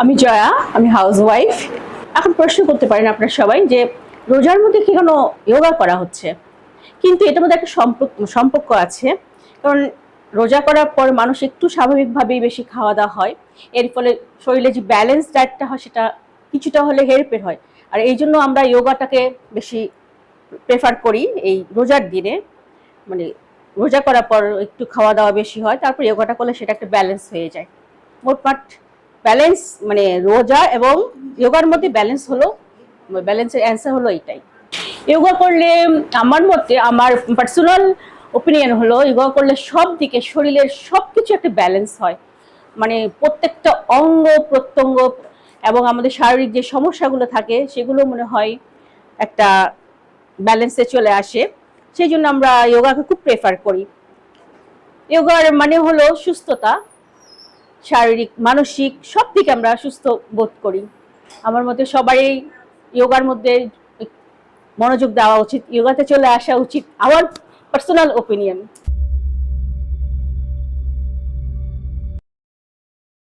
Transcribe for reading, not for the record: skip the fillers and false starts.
আমি জয়া, আমি হাউসওয়াইফ। এখন প্রশ্ন করতে পারেন আপনারা সবাই যে রোজার মধ্যে কি কোনো যোগা করা হচ্ছে? কিন্তু এটার মধ্যে একটা সম্পর্ক আছে। কারণ রোজা করার পর মানুষ একটু স্বাভাবিকভাবেই বেশি খাওয়া দাওয়া হয়, এর ফলে শরীরে যে ব্যালেন্স ডায়েটটা হয় সেটা কিছুটা হলে হেরফের হয়। আর এই জন্য আমরা যোগাটাকে বেশি প্রেফার করি এই রোজার দিনে। মানে রোজা করার পর একটু খাওয়া দাওয়া বেশি হয়, তারপর যোগাটা করলে সেটা একটা ব্যালেন্স হয়ে যায়। মোটমাট ব্যালেন্স মানে রোজা এবং যোগার মধ্যে ব্যালেন্স হলো, ব্যালেন্সের অ্যান্সার হলো এটাই। যোগা করলে আমার মতে, আমার পার্সোনাল ওপিনিয়ন হলো, যোগা করলে সব দিকে শরীরের সব কিছু একটা ব্যালেন্স হয়। মানে প্রত্যেকটা অঙ্গ প্রত্যঙ্গ এবং আমাদের শারীরিক যে সমস্যাগুলো থাকে সেগুলো মনে হয় একটা ব্যালেন্সে চলে আসে। সেই জন্য আমরা যোগাকে খুব প্রেফার করি। যোগার মানে হলো সুস্থতা, শারীরিক মানসিক সব দিকে আমরা সুস্থ বোধ করি। আমার মতে সবারই যোগার মধ্যে মনোযোগ দেওয়া উচিত, যোগাতে চলে আসা উচিত, আমার পার্সোনাল ওপিনিয়ন।